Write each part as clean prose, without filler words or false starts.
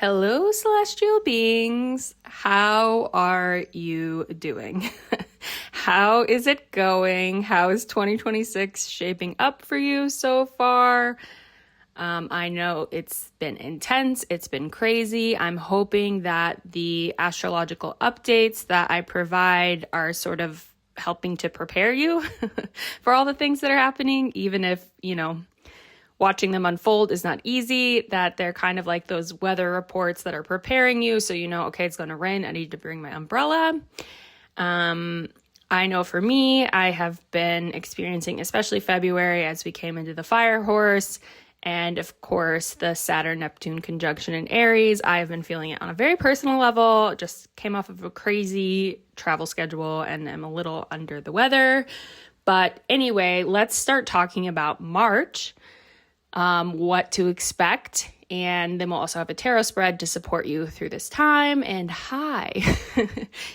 Hello, celestial beings. How are you doing? How is it going? How is 2026 shaping up for you so far? I know it's been intense. It's been crazy. I'm hoping that the astrological updates that I provide are sort of helping to prepare you for all the things that are happening, even if, watching them unfold is not easy, that they're kind of like those weather reports that are preparing you. So, okay, it's going to rain. I need to bring my umbrella. I know for me, I have been experiencing, especially February as we came into the fire horse, and of course, the Saturn-Neptune conjunction in Aries. I have been feeling it on a very personal level. Just came off of a crazy travel schedule and am a little under the weather. But anyway, let's start talking about March. What to expect, and then we'll also have a tarot spread to support you through this time. And hi,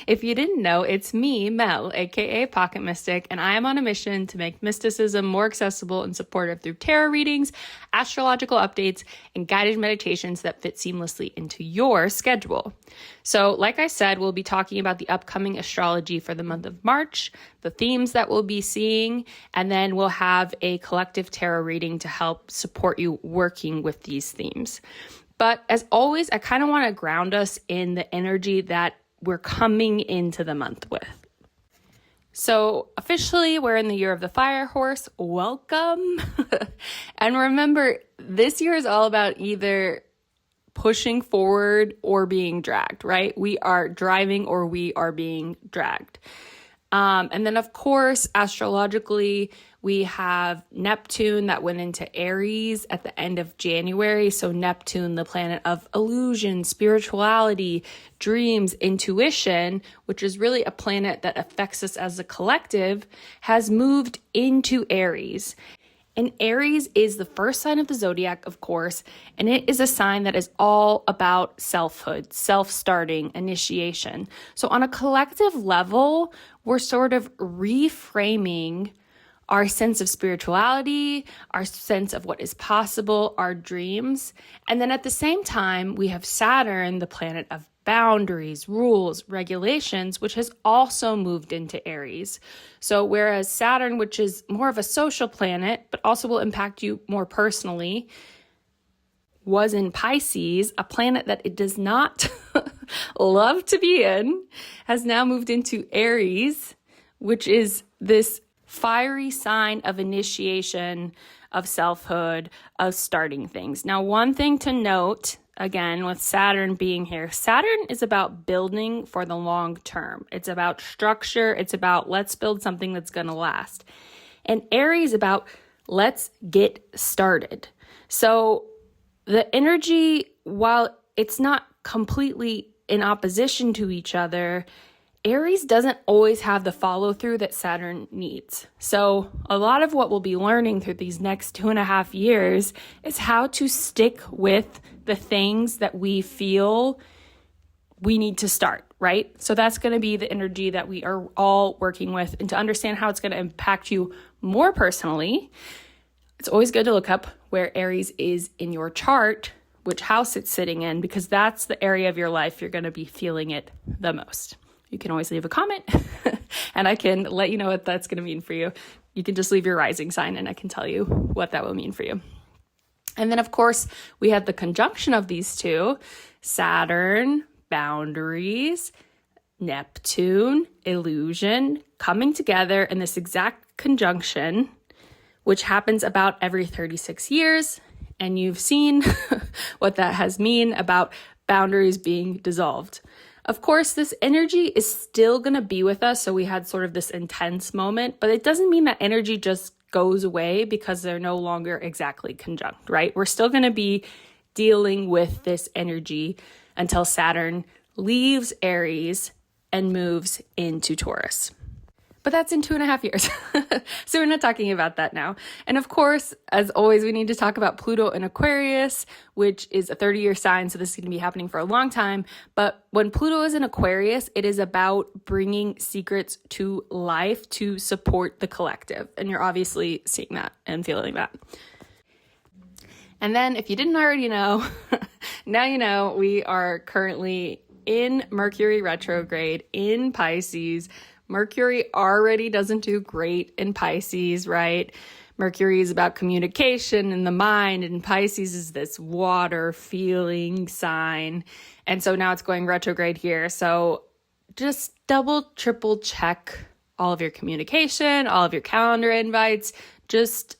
if you didn't know, it's me, Mel, aka Pocket Mystic, and I am on a mission to make mysticism more accessible and supportive through tarot readings, astrological updates, and guided meditations that fit seamlessly into your schedule. So, like I said, we'll be talking about the upcoming astrology for the month of March, the themes that we'll be seeing, and then we'll have a collective tarot reading to help support you working with these themes. But as always, I kind of want to ground us in the energy that we're coming into the month with. So officially, we're in the year of the fire horse. Welcome. And remember, this year is all about either pushing forward or being dragged, right? We are driving or we are being dragged. And then, of course, astrologically, we have Neptune that went into Aries at the end of January. So Neptune, the planet of illusion, spirituality, dreams, intuition, which is really a planet that affects us as a collective, has moved into Aries. And Aries is the first sign of the zodiac, of course, and it is a sign that is all about selfhood, self-starting, initiation. So on a collective level, we're sort of reframing our sense of spirituality, our sense of what is possible, our dreams. And then at the same time, we have Saturn, the planet of boundaries, rules, regulations, which has also moved into Aries. So whereas Saturn, which is more of a social planet, but also will impact you more personally, was in Pisces, a planet that it does not love to be in, has now moved into Aries, which is this fiery sign of initiation, of selfhood, of starting things. Now, one thing to note, again, with Saturn being here, Saturn is about building for the long term. It's about structure. It's about let's build something that's going to last. And Aries about let's get started. So the energy, while it's not completely in opposition to each other, Aries doesn't always have the follow through that Saturn needs. So a lot of what we'll be learning through these next 2.5 years is how to stick with the things that we feel we need to start, right? So that's going to be the energy that we are all working with. And to understand how it's going to impact you more personally, it's always good to look up where Aries is in your chart, which house it's sitting in, because that's the area of your life you're going to be feeling it the most. You can always leave a comment and I can let you know what that's going to mean for you. You can just leave your rising sign and I can tell you what that will mean for you. And then, of course, we have the conjunction of these two, Saturn, boundaries, Neptune, illusion, coming together in this exact conjunction, which happens about every 36 years. And you've seen what that has mean about boundaries being dissolved. Of course, this energy is still going to be with us. So we had sort of this intense moment, but it doesn't mean that energy just goes away because they're no longer exactly conjunct, right? We're still going to be dealing with this energy until Saturn leaves Aries and moves into Taurus. But that's in 2.5 years. So we're not talking about that now. And of course, as always, we need to talk about Pluto in Aquarius, which is a 30-year sign. So this is going to be happening for a long time. But when Pluto is in Aquarius, it is about bringing secrets to life to support the collective. And you're obviously seeing that and feeling that. And then if you didn't already know, now you know we are currently in Mercury retrograde in Pisces. Mercury already doesn't do great in Pisces, right? Mercury is about communication and the mind, and Pisces is this water feeling sign. And so now it's going retrograde here. So just double, triple check all of your communication, all of your calendar invites. Just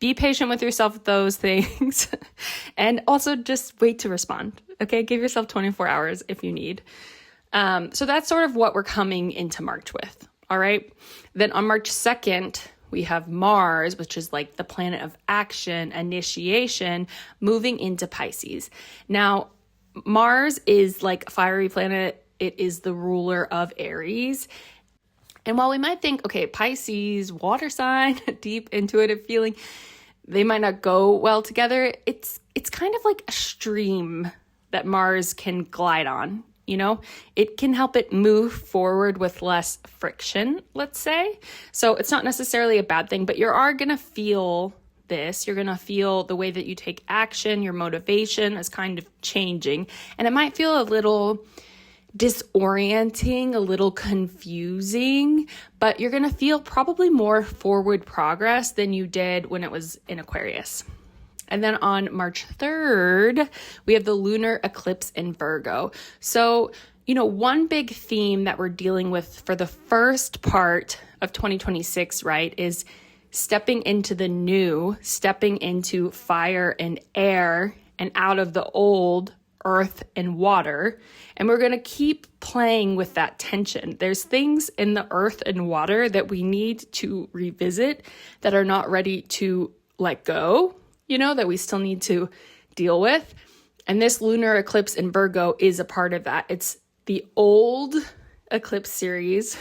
be patient with yourself with those things. And also just wait to respond. Okay, give yourself 24 hours if you need. So that's sort of what we're coming into March with. All right. Then on March 2nd, we have Mars, which is like the planet of action, initiation, moving into Pisces. Now, Mars is like a fiery planet. It is the ruler of Aries. And while we might think, okay, Pisces, water sign, deep intuitive feeling, they might not go well together. It's kind of like a stream that Mars can glide on. You know, it can help it move forward with less friction, let's say. So it's not necessarily a bad thing, but you are going to feel this. You're going to feel the way that you take action, your motivation is kind of changing. And it might feel a little disorienting, a little confusing, but you're going to feel probably more forward progress than you did when it was in Aquarius. And then on March 3rd, we have the lunar eclipse in Virgo. So, you know, one big theme that we're dealing with for the first part of 2026, right, is stepping into the new, stepping into fire and air and out of the old, earth and water. And we're going to keep playing with that tension. There's things in the earth and water that we need to revisit that are not ready to let go, you know, that we still need to deal with. And this lunar eclipse in Virgo is a part of that. It's the old eclipse series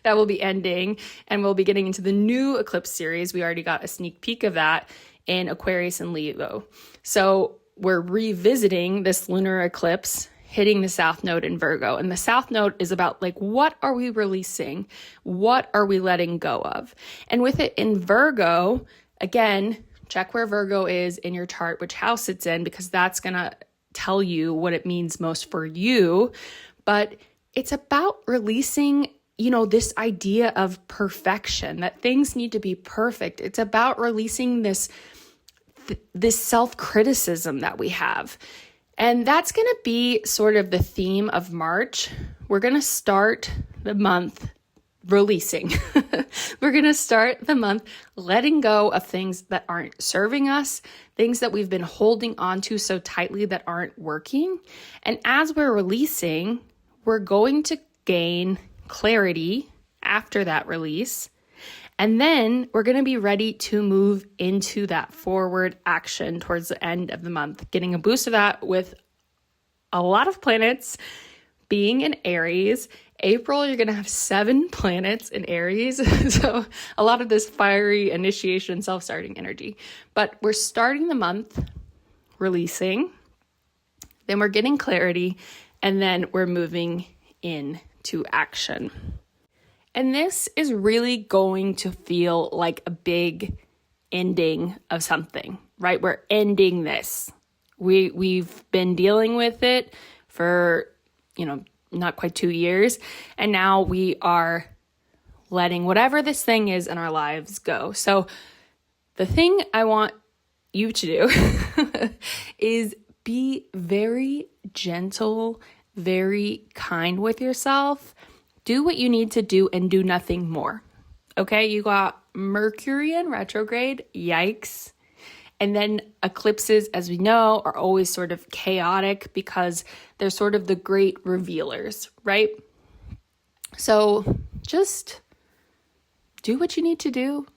that will be ending, and we'll be getting into the new eclipse series. We already got a sneak peek of that in Aquarius and Leo. So we're revisiting this lunar eclipse hitting the South Node in Virgo. And the South Node is about like, what are we releasing? What are we letting go of? And with it in Virgo, again, check where Virgo is in your chart, which house it's in, because that's going to tell you what it means most for you. But it's about releasing, you know, this idea of perfection, that things need to be perfect. It's about releasing this self-criticism that we have. And that's going to be sort of the theme of March. We're going to start the month releasing. We're going to start the month letting go of things that aren't serving us, things that we've been holding on to so tightly that aren't working. And as we're releasing, we're going to gain clarity after that release. And then we're going to be ready to move into that forward action towards the end of the month, getting a boost of that with a lot of planets being in Aries. April, you're going to have 7 planets in Aries. So a lot of this fiery initiation, self-starting energy. But we're starting the month releasing, then we're getting clarity, and then we're moving into action. And this is really going to feel like a big ending of something, right? We're ending this. We've been dealing with it for, you know, not quite 2 years. And now we are letting whatever this thing is in our lives go. So the thing I want you to do is be very gentle, very kind with yourself. Do what you need to do and do nothing more. Okay, you got Mercury in retrograde, yikes. And then eclipses, as we know, are always sort of chaotic because they're sort of the great revealers, right? So just do what you need to do.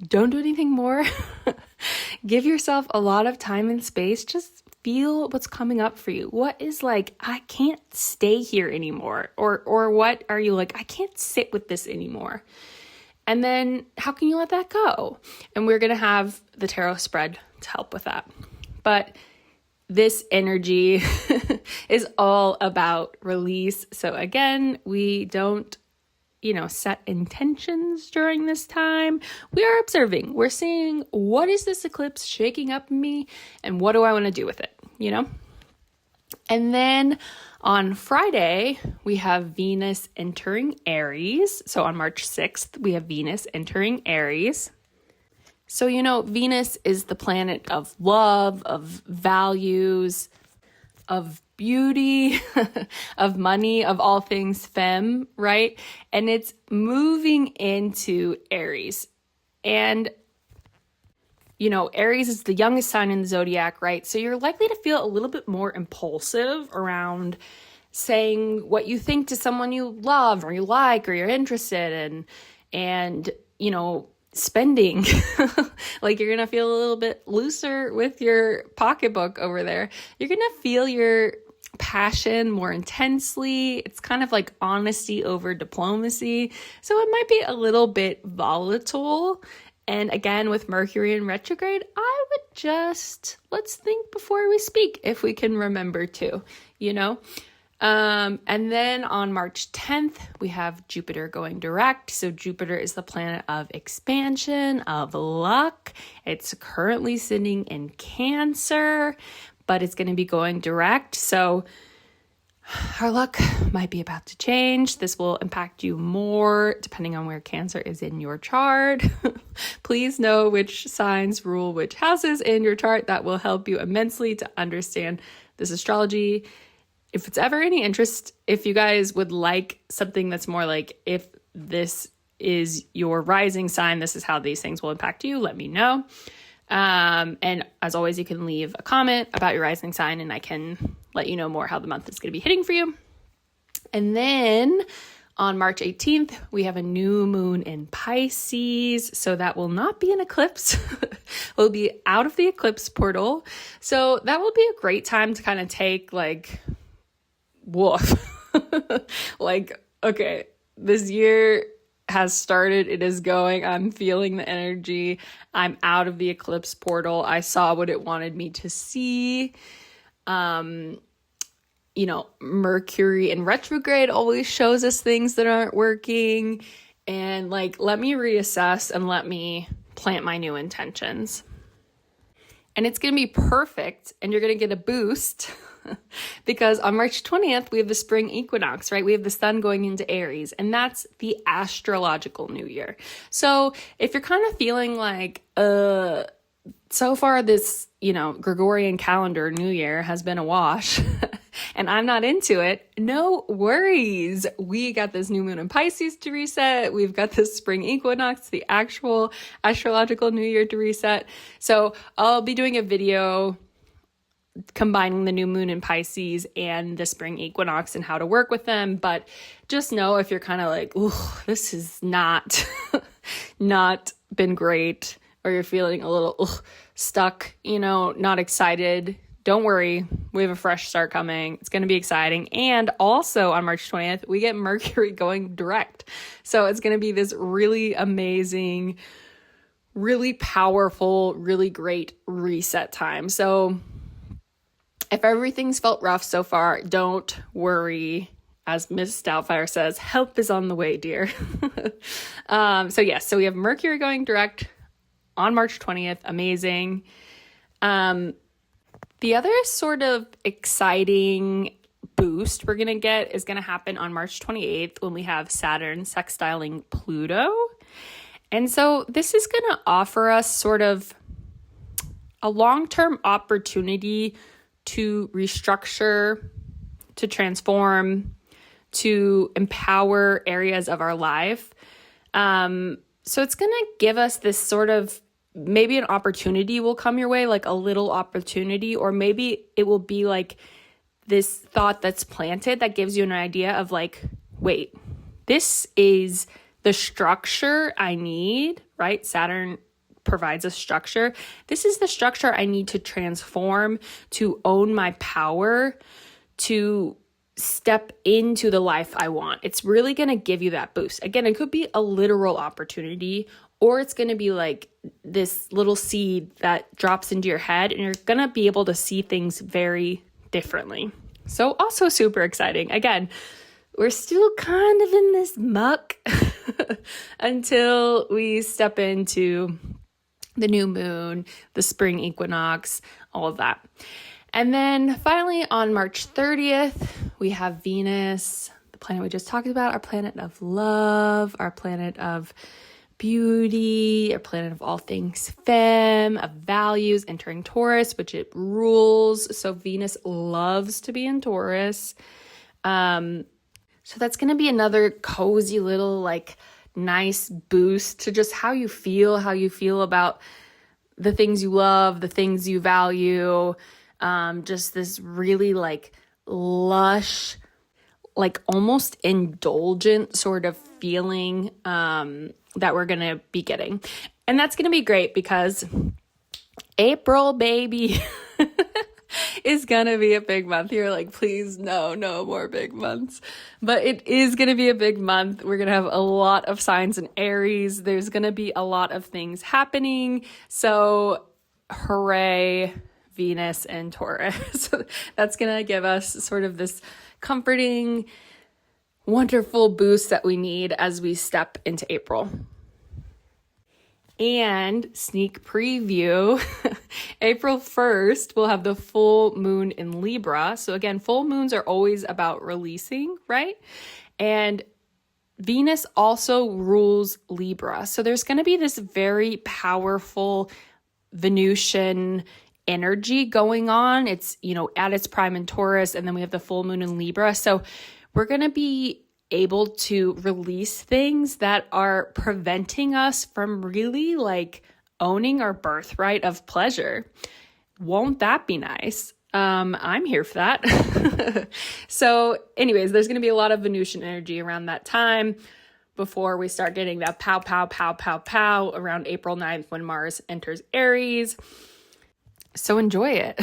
Don't do anything more. Give yourself a lot of time and space. Just feel what's coming up for you. What is like, I can't stay here anymore? Or what are you like, I can't sit with this anymore? And then how can you let that go? And we're going to have the tarot spread to help with that. But this energy is all about release. So again, we don't set intentions during this time. We are observing. We're seeing, what is this eclipse shaking up in me and what do I want to do with it, And then on Friday, we have Venus entering Aries. So on March 6th, we have Venus entering Aries. So, Venus is the planet of love, of values, of beauty, of money, of all things femme, right? And it's moving into Aries. And, Aries is the youngest sign in the zodiac, right? So you're likely to feel a little bit more impulsive around saying what you think to someone you love or you like or you're interested in, and spending. Like you're going to feel a little bit looser with your pocketbook over there. You're going to feel your passion more intensely. It's kind of like honesty over diplomacy. So it might be a little bit volatile. And again, with Mercury in retrograde, I would let's think before we speak if we can remember to, And then on March 10th, we have Jupiter going direct. So Jupiter is the planet of expansion, of luck. It's currently sitting in Cancer, but it's going to be going direct. So our luck might be about to change. This will impact you more depending on where Cancer is in your chart. Please know which signs rule which houses in your chart. That will help you immensely to understand this astrology. If it's ever any interest, if you guys would like something that's more like, if this is your rising sign, this is how these things will impact you, let me know. And as always, you can leave a comment about your rising sign and I can let you know more how the month is going to be hitting for you. And then on March 18th, we have a new moon in Pisces. So that will not be an eclipse. We'll be out of the eclipse portal. So that will be a great time to kind of take woof. Okay, this year has started. It is going. I'm feeling the energy. I'm out of the eclipse portal. I saw what it wanted me to see. Mercury in retrograde always shows us things that aren't working. And let me reassess and let me plant my new intentions. And it's going to be perfect. And you're going to get a boost because on March 20th, we have the spring equinox, right? We have the sun going into Aries, and that's the astrological new year. So if you're kind of feeling so far this, Gregorian calendar new year has been a wash and I'm not into it, no worries. We got this new moon in Pisces to reset. We've got this spring equinox, the actual astrological new year to reset. So I'll be doing a video combining the new moon in Pisces and the spring equinox and how to work with them. But just know if you're kind of ooh, this is not been great, or you're feeling a little stuck, not excited, don't worry. We have a fresh start coming. It's going to be exciting. And also on March 20th, we get Mercury going direct. So it's going to be this really amazing, really powerful, really great reset time. So if everything's felt rough so far, don't worry. As Miss Doubtfire says, help is on the way, dear. So we have Mercury going direct on March 20th. Amazing. The other sort of exciting boost we're going to get is going to happen on March 28th when we have Saturn sextiling Pluto. And so this is going to offer us sort of a long-term opportunity to restructure, to transform, to empower areas of our life. So it's going to give us this sort of, maybe an opportunity will come your way, like a little opportunity, or maybe it will be like this thought that's planted that gives you an idea of wait, this is the structure I need, right? Saturn provides a structure. This is the structure I need to transform, to own my power, to step into the life I want. It's really going to give you that boost. Again, it could be a literal opportunity, or it's going to be like this little seed that drops into your head and you're going to be able to see things very differently. So also super exciting. Again, we're still kind of in this muck until we step into the new moon, the spring equinox, all of that. And then finally on March 30th, we have Venus, the planet we just talked about, our planet of love, our planet of beauty, our planet of all things femme, of values, entering Taurus, which it rules. So Venus loves to be in Taurus. So that's going to be another cozy little like nice boost to just how you feel about the things you love, the things you value. Just this really like lush, like almost indulgent sort of feeling that we're going to be getting. And that's going to be great because April, baby, is going to be a big month. You're like, please, no more big months. But it is going to be a big month. We're going to have a lot of signs in Aries. There's going to be a lot of things happening. So hooray, Venus and Taurus. That's going to give us sort of this comforting, wonderful boost that we need as we step into April. And sneak preview, April 1st, we'll have the full moon in Libra. So again, full moons are always about releasing, right? And Venus also rules Libra. So there's going to be this very powerful Venusian energy going on. It's, at its prime in Taurus, and then we have the full moon in Libra. So we're going to be able to release things that are preventing us from really like owning our birthright of pleasure. Won't that be nice? I'm here for that. So anyways, there's going to be a lot of Venusian energy around that time before we start getting that pow, pow, pow, pow, pow around April 9th when Mars enters Aries. So enjoy it.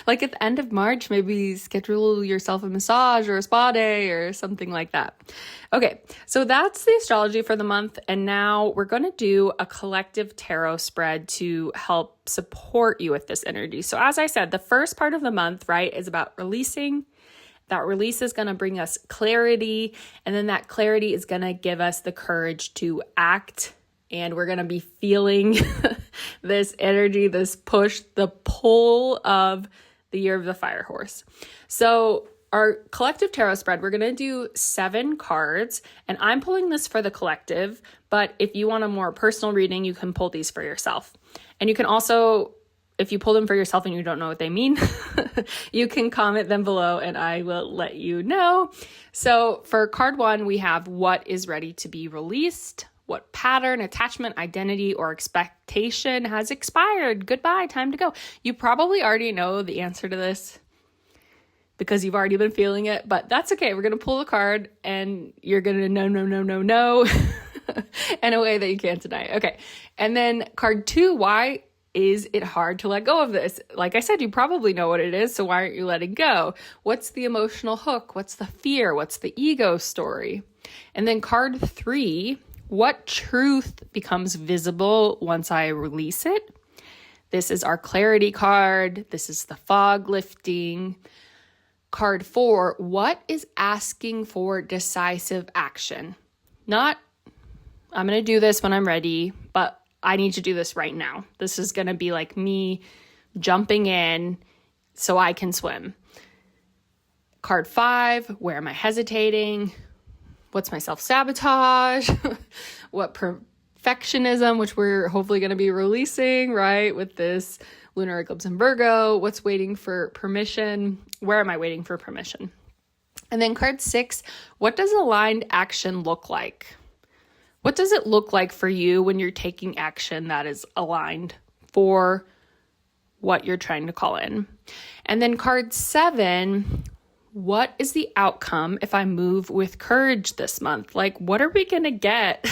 Like at the end of March, maybe schedule yourself a massage or a spa day or something like that. Okay, so that's the astrology for the month. And now we're going to do a collective tarot spread to help support you with this energy. So as I said, the first part of the month, right, is about releasing. That release is going to bring us clarity. And then that clarity is going to give us the courage to act. And we're going to be feeling this energy, this push, the pull of the year of the fire horse. So our collective tarot spread, we're going to do 7 cards. And I'm pulling this for the collective. But if you want a more personal reading, you can pull these for yourself. And you can also, if you pull them for yourself and you don't know what they mean, you can comment them below and I will let you know. So for card 1, we have what is ready to be released. What pattern, attachment, identity, or expectation has expired? Goodbye, time to go. You probably already know the answer to this because you've already been feeling it, but that's okay. We're going to pull the card and you're going to no in a way that you can't deny. Okay. And then card 2, why is it hard to let go of this? Like I said, you probably know what it is, so why aren't you letting go? What's the emotional hook? What's the fear? What's the ego story? And then card 3, what truth becomes visible once I release it? This is our clarity card. This is the fog lifting. Card 4, what is asking for decisive action? Not, I'm going to do this when I'm ready, but I need to do this right now. This is going to be like me jumping in so I can swim. Card 5, where am I hesitating? What's my self-sabotage? What perfectionism, which we're hopefully going to be releasing, right? With this lunar eclipse in Virgo. What's waiting for permission? Where am I waiting for permission? And then card 6, what does aligned action look like? What does it look like for you when you're taking action that is aligned for what you're trying to call in? And then card 7, what is the outcome if I move with courage this month? Like, what are we going to get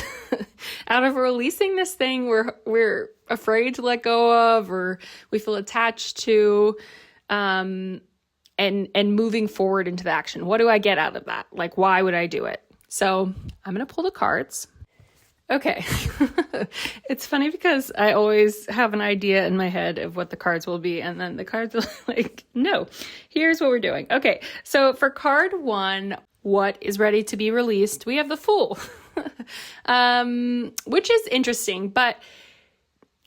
out of releasing this thing we're afraid to let go of, or we feel attached to, and moving forward into the action? What do I get out of that? Like, why would I do it? So I'm going to pull the cards. Okay. It's funny because I always have an idea in my head of what the cards will be, and then the cards are like, no, here's what we're doing. Okay. So for card 1, what is ready to be released, we have the Fool, which is interesting, but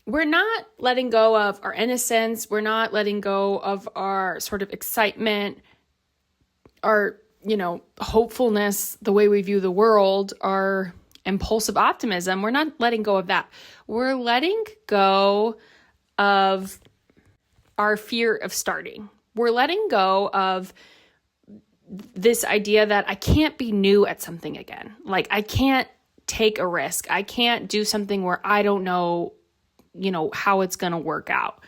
we're not letting go of our innocence. We're not letting go of our sort of excitement, our, hopefulness, the way we view the world, our impulsive optimism. We're not letting go of that. We're letting go of our fear of starting. We're letting go of this idea that I can't be new at something again. Like, I can't take a risk. I can't do something where I don't know, how it's going to work out.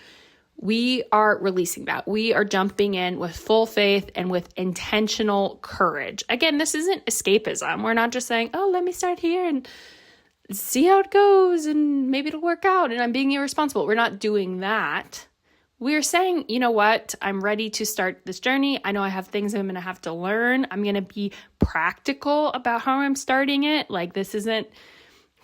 We are releasing that. We are jumping in with full faith and with intentional courage. Again, this isn't escapism. We're not just saying, oh, let me start here and see how it goes and maybe it'll work out and I'm being irresponsible. We're not doing that. We're saying, you know what? I'm ready to start this journey. I know I have things I'm going to have to learn. I'm going to be practical about how I'm starting it. Like, this isn't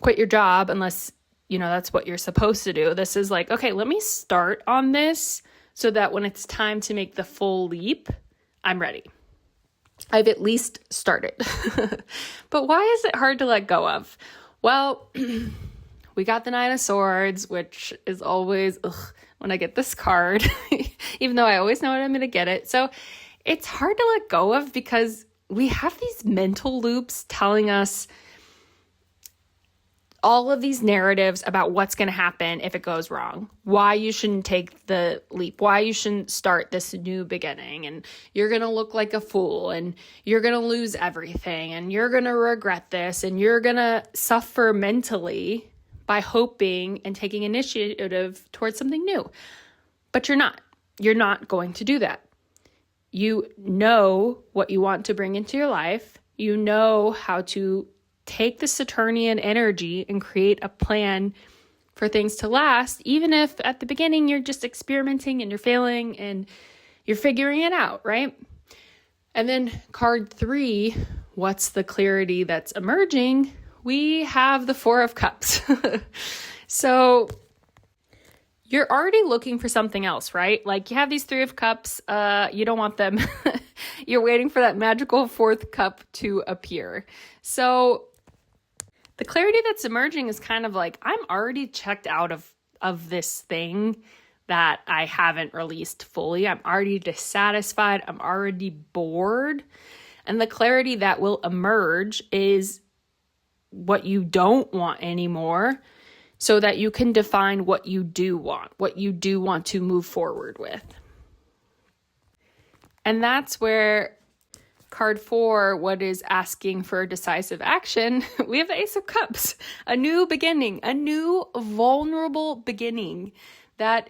quit your job unless that's what you're supposed to do. This is like, okay, let me start on this so that when it's time to make the full leap, I'm ready. I've at least started. But why is it hard to let go of? Well, we got the Nine of Swords, which is always, when I get this card, even though I always know when I'm going to get it. So it's hard to let go of because we have these mental loops telling us all of these narratives about what's going to happen if it goes wrong, why you shouldn't take the leap, why you shouldn't start this new beginning, and you're going to look like a fool, and you're going to lose everything, and you're going to regret this, and you're going to suffer mentally by hoping and taking initiative towards something new. But you're not. You're not going to do that. You know what you want to bring into your life. You know how to take the Saturnian energy and create a plan for things to last, even if at the beginning you're just experimenting and you're failing and you're figuring it out, right? And then card 3, what's the clarity that's emerging? We have the Four of Cups. So you're already looking for something else, right? Like, you have these 3 of Cups, you don't want them. You're waiting for that magical 4th cup to appear. So the clarity that's emerging is kind of like, I'm already checked out of this thing that I haven't released fully. I'm already dissatisfied. I'm already bored. And the clarity that will emerge is what you don't want anymore, so that you can define what you do want to move forward with. And that's where card 4, what is asking for decisive action, we have the Ace of Cups, a new beginning, a new vulnerable beginning that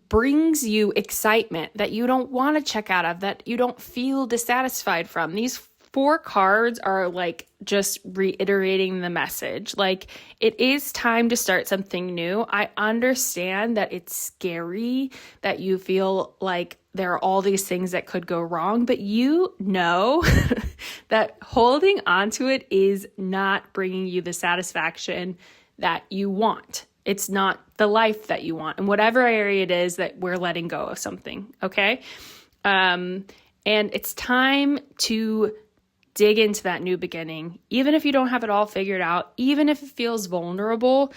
brings you excitement that you don't want to check out of, that you don't feel dissatisfied from. These 4 cards are like just reiterating the message. Like, it is time to start something new. I understand that it's scary, that you feel like there are all these things that could go wrong, but you know that holding onto it is not bringing you the satisfaction that you want. It's not the life that you want, in whatever area it is that we're letting go of something, okay? And it's time to dig into that new beginning. Even if you don't have it all figured out, even if it feels vulnerable,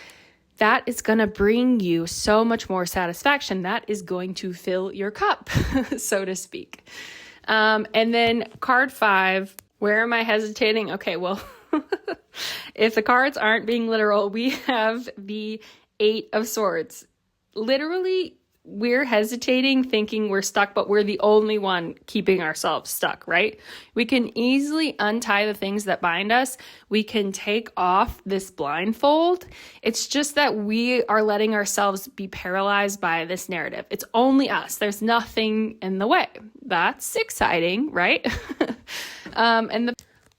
that is going to bring you so much more satisfaction. That is going to fill your cup, so to speak. And then card 5, where am I hesitating? Okay, well, if the cards aren't being literal, we have the 8 of Swords. Literally, we're hesitating, thinking we're stuck, but we're the only one keeping ourselves stuck, right? We can easily untie the things that bind us. We can take off this blindfold. It's just that we are letting ourselves be paralyzed by this narrative. It's only us. There's nothing in the way. That's exciting, right?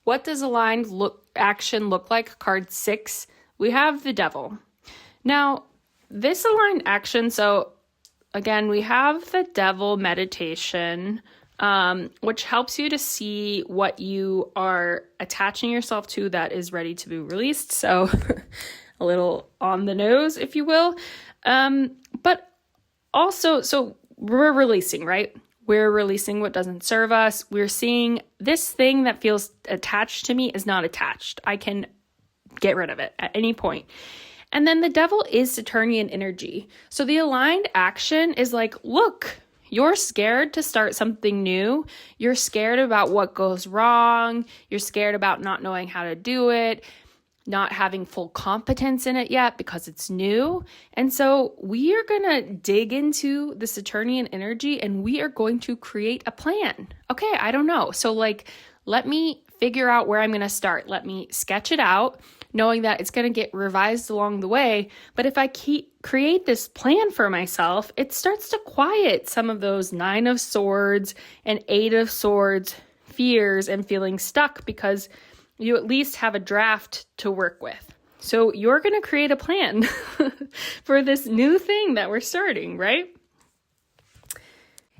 What does aligned action look like? Card 6, we have the Devil. Now, this aligned action, so again, we have the Devil meditation, which helps you to see what you are attaching yourself to that is ready to be released. So a little on the nose, if you will. But also, so we're releasing, right? We're releasing what doesn't serve us. We're seeing this thing that feels attached to me is not attached. I can get rid of it at any point. And then the devil is Saturnian energy. So the aligned action is like, look, you're scared to start something new. You're scared about what goes wrong. You're scared about not knowing how to do it, not having full competence in it yet because it's new. And so we are going to dig into the Saturnian energy and we are going to create a plan. Okay, I don't know. So let me figure out where I'm going to start. Let me sketch it out, knowing that it's going to get revised along the way. But if I create this plan for myself, it starts to quiet some of those 9 of Swords and 8 of Swords fears and feeling stuck, because you at least have a draft to work with. So you're going to create a plan for this new thing that we're starting, right?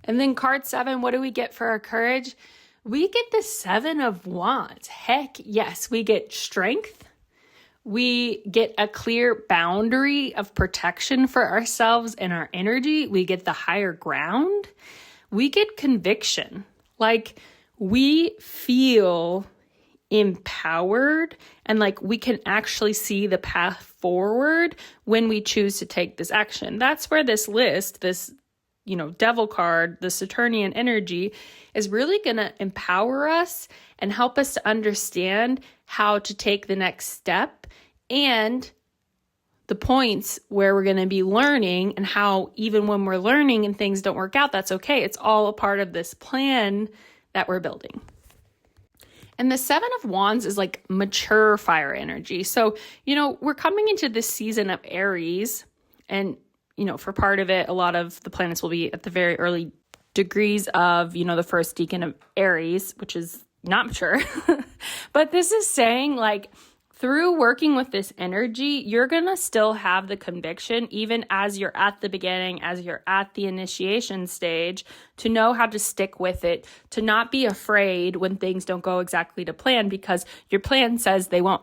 And then card 7, what do we get for our courage? We get the 7 of Wands. Heck yes, we get strength. We get a clear boundary of protection for ourselves and our energy. We get the higher ground. We get conviction. Like, we feel empowered and like we can actually see the path forward when we choose to take this action. That's where this list, this, devil card, the Saturnian energy, is really going to empower us and help us to understand how to take the next step and the points where we're going to be learning, and how even when we're learning and things don't work out, that's okay. It's all a part of this plan that we're building. And the 7 of Wands is like mature fire energy. So, we're coming into this season of Aries, and, for part of it, a lot of the planets will be at the very early degrees of, the first decan of Aries, which is not mature. But this is saying, through working with this energy, you're going to still have the conviction, even as you're at the beginning, as you're at the initiation stage, to know how to stick with it, to not be afraid when things don't go exactly to plan, because your plan says they won't.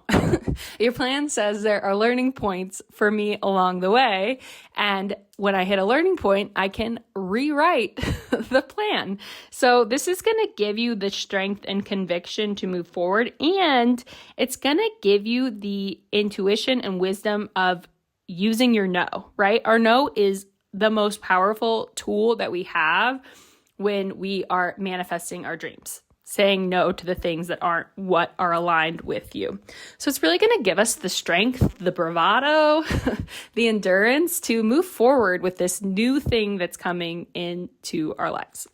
Your plan says there are learning points for me along the way. And when I hit a learning point, I can rewrite the plan. So this is going to give you the strength and conviction to move forward. And it's going to give you the intuition and wisdom of using your no, right? Our no is the most powerful tool that we have when we are manifesting our dreams, saying no to the things that aren't what are aligned with you. So it's really going to give us the strength, the bravado, the endurance to move forward with this new thing that's coming into our lives.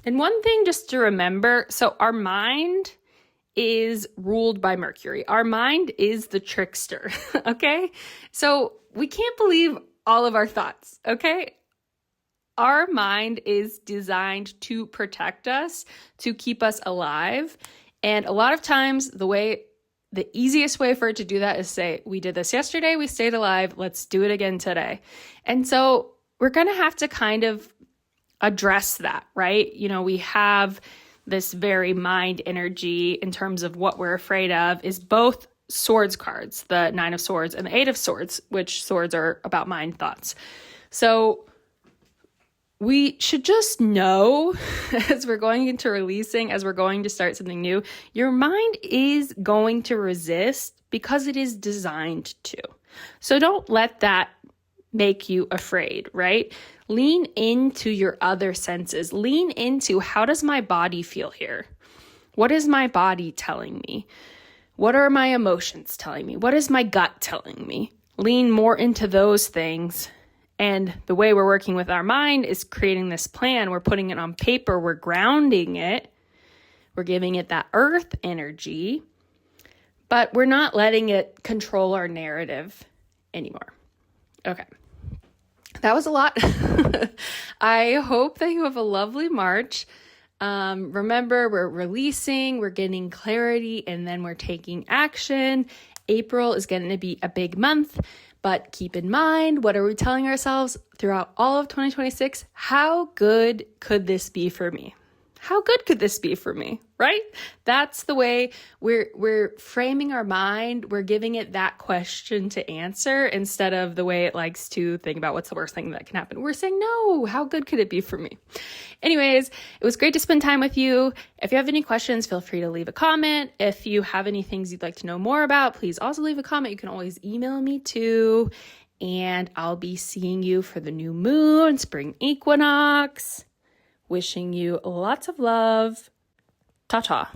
And one thing just to remember, so our mind is ruled by Mercury. Our mind is the trickster, okay? So we can't believe all of our thoughts, okay? Our mind is designed to protect us, to keep us alive. And a lot of times the easiest way for it to do that is say, we did this yesterday, we stayed alive, let's do it again today. And so we're going to have to kind of address that, right? We have this very mind energy in terms of what we're afraid of is both swords cards, the 9 of Swords and the 8 of Swords, which swords are about mind thoughts. So we should just know as we're going into releasing, as we're going to start something new, your mind is going to resist because it is designed to. So don't let that make you afraid, right? Lean into your other senses. Lean into, how does my body feel here? What is my body telling me? What are my emotions telling me? What is my gut telling me? Lean more into those things. And the way we're working with our mind is creating this plan. We're putting it on paper. We're grounding it. We're giving it that earth energy, but we're not letting it control our narrative anymore. Okay. That was a lot. I hope that you have a lovely March. Remember, we're releasing, we're getting clarity, and then we're taking action. April is going to be a big month. But keep in mind, what are we telling ourselves throughout all of 2026? How good could this be for me? how good could this be for me, right? That's the way we're framing our mind. We're giving it that question to answer instead of the way it likes to think about what's the worst thing that can happen. We're saying, no, how good could it be for me? Anyways, it was great to spend time with you. If you have any questions, feel free to leave a comment. If you have any things you'd like to know more about, please also leave a comment. You can always email me too. And I'll be seeing you for the new moon, spring equinox. Wishing you lots of love. Ta-ta.